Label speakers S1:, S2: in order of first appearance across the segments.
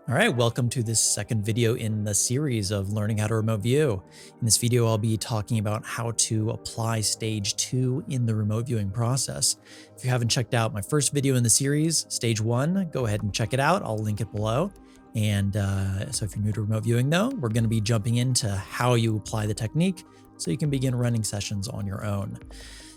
S1: All right, welcome to this second video in the series of learning how to remote view. In this video, I'll be talking about how to apply stage 2 in the remote viewing process. If you haven't checked out my first video in the series, stage 1, go ahead and check it out. I'll link it below. And so if you're new to remote viewing though, we're going to be jumping into how you apply the technique so you can begin running sessions on your own.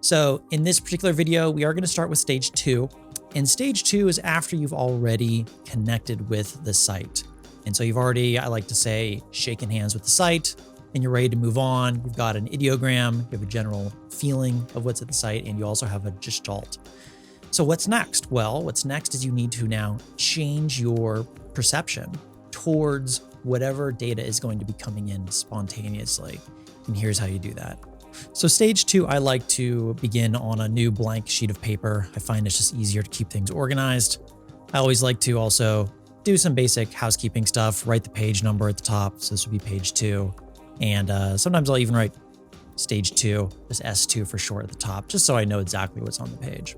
S1: So in this particular video, we are going to start with stage 2. And stage 2 is after you've already connected with the site. And so you've already, I like to say, shaken hands with the site and you're ready to move on. You've got an ideogram, you have a general feeling of what's at the site, and you also have a gestalt. So what's next? Well, what's next is you need to now change your perception towards whatever data is going to be coming in spontaneously. And here's how you do that. So stage 2, I like to begin on a new blank sheet of paper. I find it's just easier to keep things organized. I always like to also do some basic housekeeping stuff, write the page number at the top. So this would be page 2. And sometimes I'll even write stage 2, just S2 for short at the top, just so I know exactly what's on the page.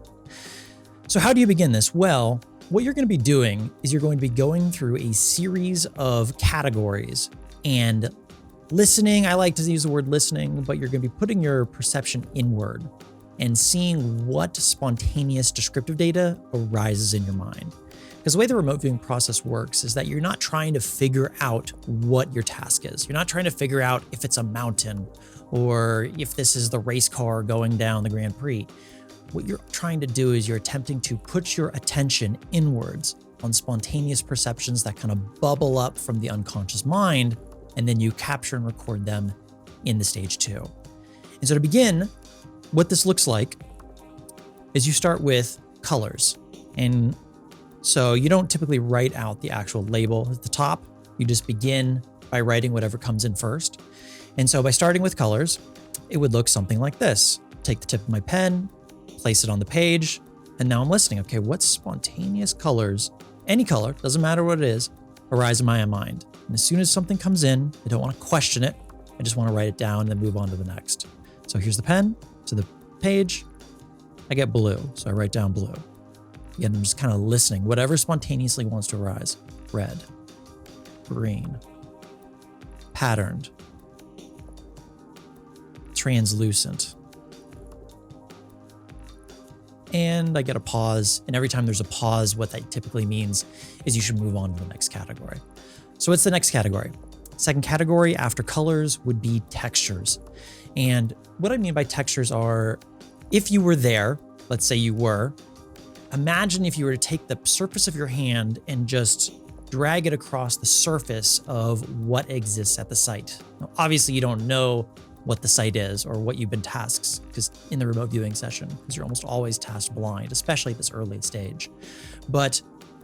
S1: So how do you begin this? Well, what you're going to be doing is you're going to be going through a series of categories and listening. I like to use the word listening, but you're going to be putting your perception inward and seeing what spontaneous descriptive data arises in your mind. Because the way the remote viewing process works is that you're not trying to figure out what your task is. You're not trying to figure out if it's a mountain or if this is the race car going down the Grand Prix. What you're trying to do is you're attempting to put your attention inwards on spontaneous perceptions that kind of bubble up from the unconscious mind, and then you capture and record them in the stage 2. And so to begin, what this looks like is you start with colors. And so you don't typically write out the actual label at the top. You just begin by writing whatever comes in first. And so by starting with colors, it would look something like this. Take the tip of my pen, place it on the page, and now I'm listening. Okay, what spontaneous colors, any color, doesn't matter what it is, arise in my mind. And as soon as something comes in, I don't want to question it. I just want to write it down and then move on to the next. So here's the pen to the page. I get blue, so I write down blue. Again, I'm just kind of listening. Whatever spontaneously wants to arise. Red, green, patterned, translucent. And I get a pause. And every time there's a pause, what that typically means is you should move on to the next category. So what's the next category? Second category after colors would be textures. And what I mean by textures are, if you were there, let's say you were, imagine if you were to take the surface of your hand and just drag it across the surface of what exists at the site. Now, obviously, you don't know what the site is or what you've been tasked, because in the remote viewing session, because you're almost always tasked blind, especially at this early stage. But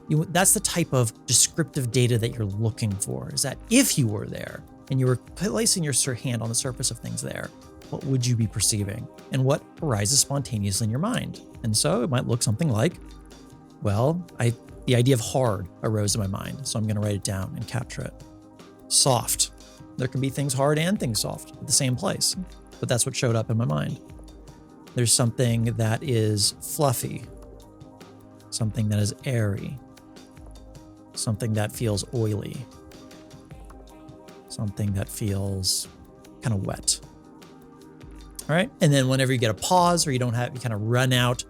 S1: that's the type of descriptive data that you're looking for, is that if you were there and you were placing your hand on the surface of things there, what would you be perceiving and what arises spontaneously in your mind? And so it might look something like, well, the idea of hard arose in my mind, so I'm going to write it down and capture it. Soft. There can be things hard and things soft at the same place, but that's what showed up in my mind. There's something that is fluffy, something that is airy, something that feels oily, something that feels kind of wet. All right. And then whenever you get a pause or you kind of run out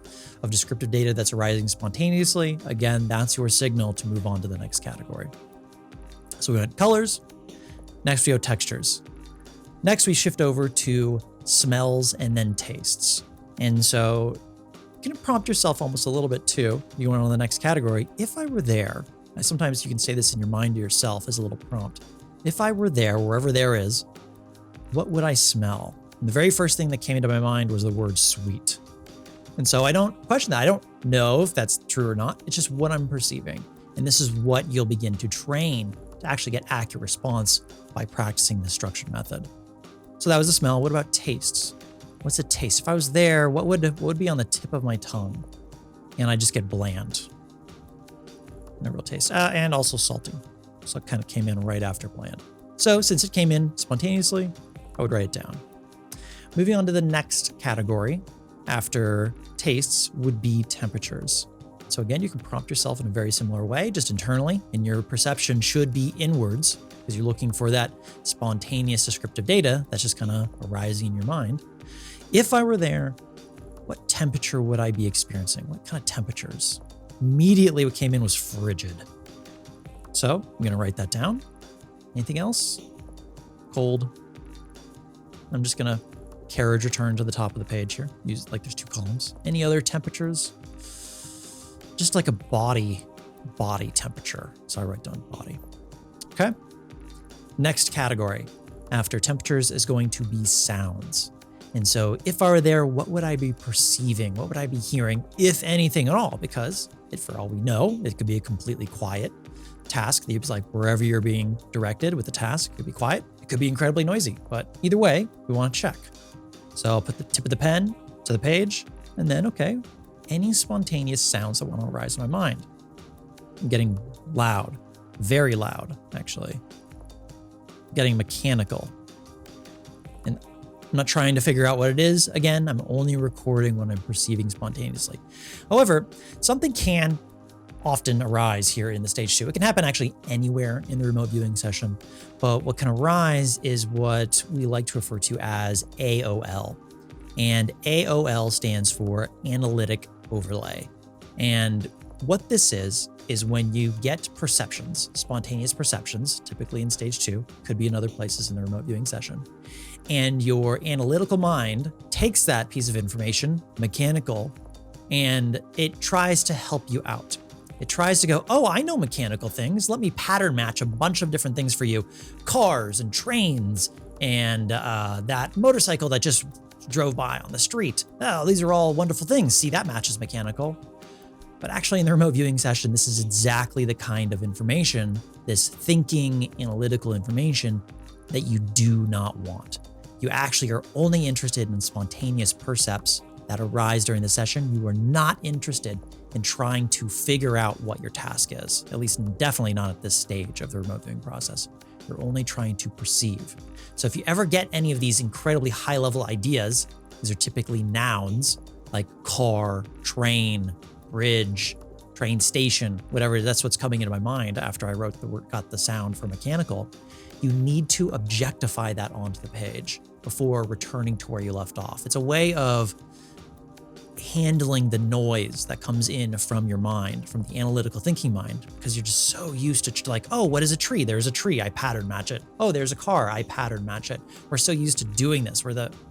S1: of descriptive data that's arising spontaneously, again, that's your signal to move on to the next category. So we had colors. Next, we have textures. Next, we shift over to smells and then tastes. And so you can prompt yourself almost a little bit too. You went on to the next category. If I were there, sometimes you can say this in your mind to yourself as a little prompt. If I were there, wherever there is, what would I smell? And the very first thing that came into my mind was the word sweet. And so I don't question that. I don't know if that's true or not. It's just what I'm perceiving. And this is what you'll begin to train to actually get accurate response by practicing the structured method. So that was the smell. What about tastes? What's a taste? If I was there, what would be on the tip of my tongue? And I just get bland. No real taste. And also salty. So it kind of came in right after bland. So since it came in spontaneously, I would write it down. Moving on to the next category after tastes would be temperatures. So again, you can prompt yourself in a very similar way, just internally, and your perception should be inwards because you're looking for that spontaneous descriptive data that's just kind of arising in your mind. If I were there, what temperature would I be experiencing? What kind of temperatures? Immediately what came in was frigid. So I'm going to write that down. Anything else? Cold. I'm just going to carriage return to the top of the page here. Use like there's 2 columns. Any other temperatures? Just like a body temperature. So I write down body. Okay. Next category after temperatures is going to be sounds. And so if I were there, what would I be perceiving? What would I be hearing, if anything at all? Because for all we know, it could be a completely quiet task. It's like wherever you're being directed with the task, it could be quiet. It could be incredibly noisy, but either way, we want to check. So I'll put the tip of the pen to the page and then, okay, any spontaneous sounds that want to arise in my mind. I'm getting loud, very loud, actually. Getting mechanical. And I'm not trying to figure out what it is. Again, I'm only recording what I'm perceiving spontaneously. However, something can often arise here in the stage 2. It can happen actually anywhere in the remote viewing session, but what can arise is what we like to refer to as AOL. And AOL stands for analytic overlay. And what this is when you get perceptions, spontaneous perceptions, typically in stage 2, could be in other places in the remote viewing session. And your analytical mind takes that piece of information, mechanical, and it tries to help you out. It tries to go, oh, I know mechanical things. Let me pattern match a bunch of different things for you. Cars and trains and that motorcycle that just drove by on the street. Oh, these are all wonderful things. See, that matches mechanical. But actually in the remote viewing session, this is exactly the kind of information, this thinking, analytical information that you do not want. You actually are only interested in spontaneous percepts that arise during the session. You are not interested in trying to figure out what your task is, at least definitely not at this stage of the remote viewing process. You're only trying to perceive. So if you ever get any of these incredibly high-level ideas, these are typically nouns like car, train, bridge, train station, whatever, that's what's coming into my mind after I got the sound for mechanical. You need to objectify that onto the page before returning to where you left off. It's a way of handling the noise that comes in from your mind, from the analytical thinking mind, because you're just so used to like, oh, what is a tree? There's a tree, I pattern match it. Oh, there's a car, I pattern match it. We're so used to doing this,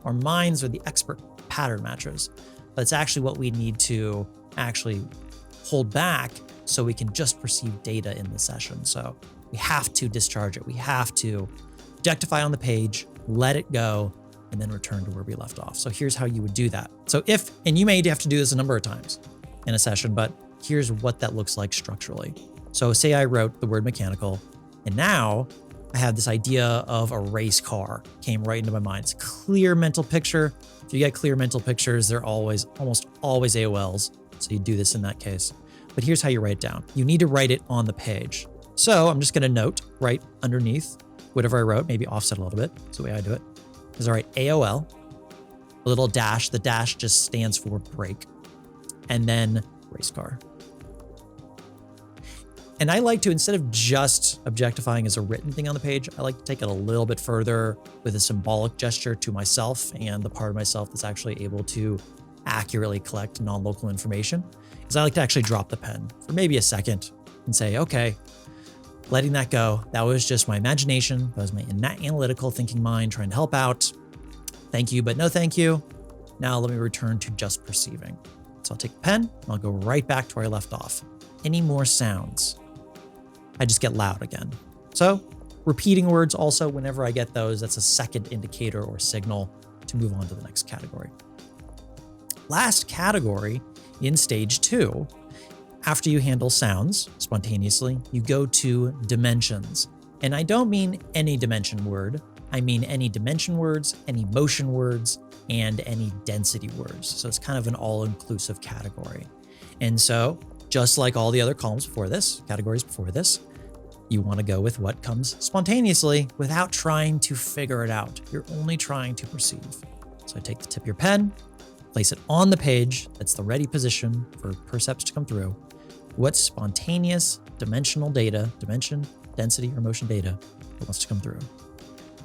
S1: our minds are the expert pattern matchers. But it's actually what we need to actually hold back so we can just perceive data in the session. So we have to discharge it. We have to objectify on the page, let it go, and then return to where we left off. So here's how you would do that. So and you may have to do this a number of times in a session, but here's what that looks like structurally. So say I wrote the word mechanical, and now I have this idea of a race car came right into my mind. It's a clear mental picture. If you get clear mental pictures, they're almost always AOLs. So you do this in that case. But here's how you write it down. You need to write it on the page. So I'm just going to note right underneath whatever I wrote, maybe offset a little bit. That's the way I do it. Is all right, AOL, a little dash. The dash just stands for break. And then race car. And I like to, instead of just objectifying as a written thing on the page, I like to take it a little bit further with a symbolic gesture to myself and the part of myself that's actually able to accurately collect non-local information. Is I like to actually drop the pen for maybe a second and say, okay, letting that go. That was just my imagination. That was my analytical thinking mind trying to help out. Thank you, but no thank you. Now let me return to just perceiving. So I'll take the pen and I'll go right back to where I left off. Any more sounds? I just get loud again. So repeating words also, whenever I get those, that's a second indicator or signal to move on to the next category. Last category in stage 2, after you handle sounds spontaneously, you go to dimensions. And I don't mean any dimension word. I mean any dimension words, any motion words, and any density words. So it's kind of an all-inclusive category. And so just like all the other columns before this, categories before this, you want to go with what comes spontaneously without trying to figure it out. You're only trying to perceive. So I take the tip of your pen, place it on the page. That's the ready position for percepts to come through. what spontaneous dimensional data, dimension, density, or motion data that wants to come through.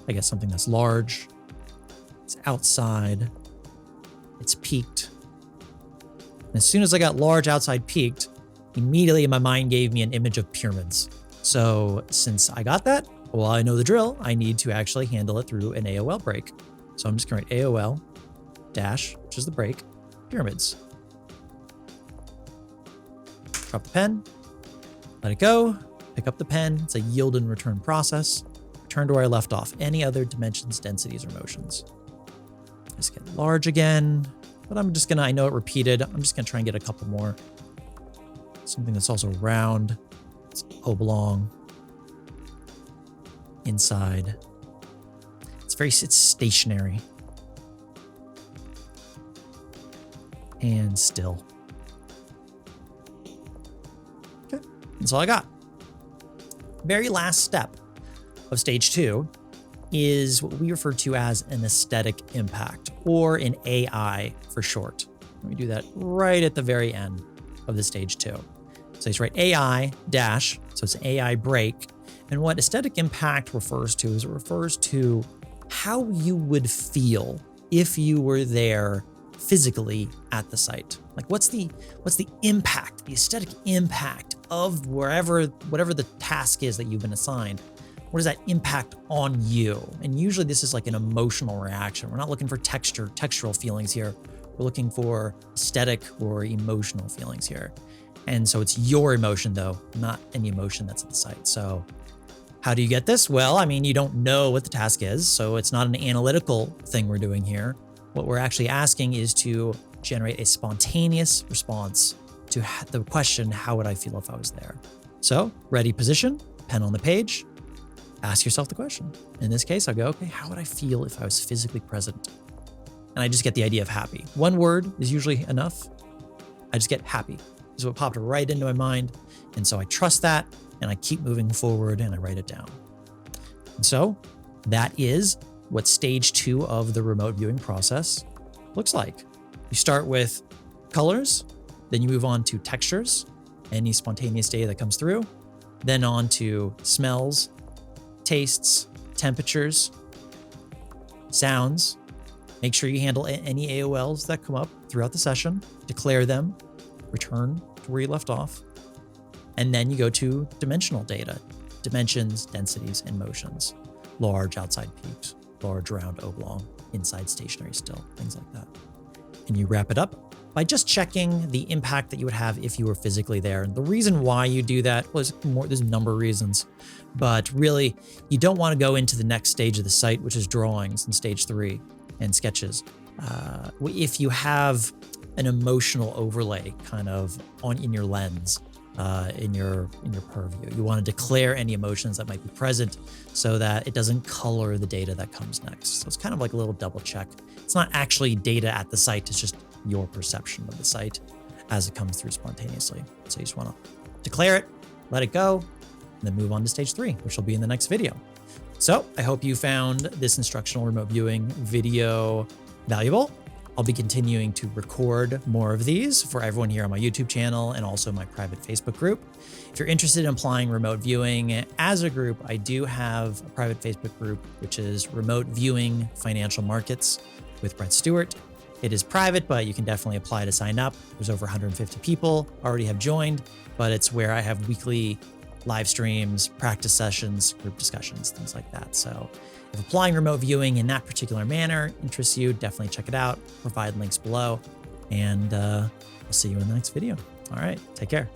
S1: I guess something that's large, it's outside, it's peaked. And as soon as I got large, outside, peaked, immediately my mind gave me an image of pyramids. So since I got that, well, I know the drill. I need to actually handle it through an AOL break. So I'm just going to write AOL dash, which is the break, pyramids. Drop the pen, let it go, pick up the pen. It's a yield and return process. Return to where I left off. Any other dimensions, densities, or motions. Just get large again, but I'm just gonna, I know it repeated. I'm just gonna try and get a couple more. Something that's also round, it's oblong, inside. It's stationary. And still. Okay, that's all I got. Very last step of stage 2 is what we refer to as an aesthetic impact, or an AI for short. We do that right at the very end of the stage 2. So it's right AI dash, so it's an AI break. And what aesthetic impact refers to is it refers to how you would feel if you were there physically at the site. Like what's the impact, the aesthetic impact of whatever the task is that you've been assigned. What does that impact on you? And usually this is like an emotional reaction. We're not looking for textural feelings here. We're looking for aesthetic or emotional feelings here. And so it's your emotion though, not any emotion that's at the site. So how do you get this? Well, I mean, you don't know what the task is, so it's not an analytical thing we're doing here. What we're actually asking is to generate a spontaneous response to the question, how would I feel if I was there? So ready, position, pen on the page, ask yourself the question. In this case, I'll go, okay, how would I feel if I was physically present? And I just get the idea of happy. One word is usually enough. I just get happy. This is what popped right into my mind. And so I trust that and I keep moving forward and I write it down. And so that is what stage 2 of the remote viewing process looks like. You start with colors, then you move on to textures, any spontaneous data that comes through, then on to smells, tastes, temperatures, sounds. Make sure you handle any AOLs that come up throughout the session, declare them, return to where you left off. And then you go to dimensional data, dimensions, densities, and motions. Large, outside peaks, large, round, oblong, inside, stationary, still, things like that. And you wrap it up by just checking the impact that you would have if you were physically there. And the reason why you do that was there's a number of reasons, but really you don't want to go into the next stage of the site, which is drawings in stage 3 and sketches. If you have an emotional overlay kind of in your lens, in your purview, you want to declare any emotions that might be present so that it doesn't color the data that comes next. So it's kind of like a little double check. It's not actually data at the site, it's just your perception of the site as it comes through spontaneously. So you just want to declare it, let it go, and then move on to stage 3, which will be in the next video. So I hope you found this instructional remote viewing video valuable. I'll be continuing to record more of these for everyone here on my YouTube channel and also my private Facebook group. If you're interested in applying remote viewing as a group, I do have a private Facebook group, which is Remote Viewing Financial Markets with Brett Stewart. It is private, but you can definitely apply to sign up. There's over 150 people already have joined, but it's where I have weekly live streams, practice sessions, group discussions, things like that. So if applying remote viewing in that particular manner interests you, definitely check it out. Provide links below, and I'll see you in the next video. All right, take care.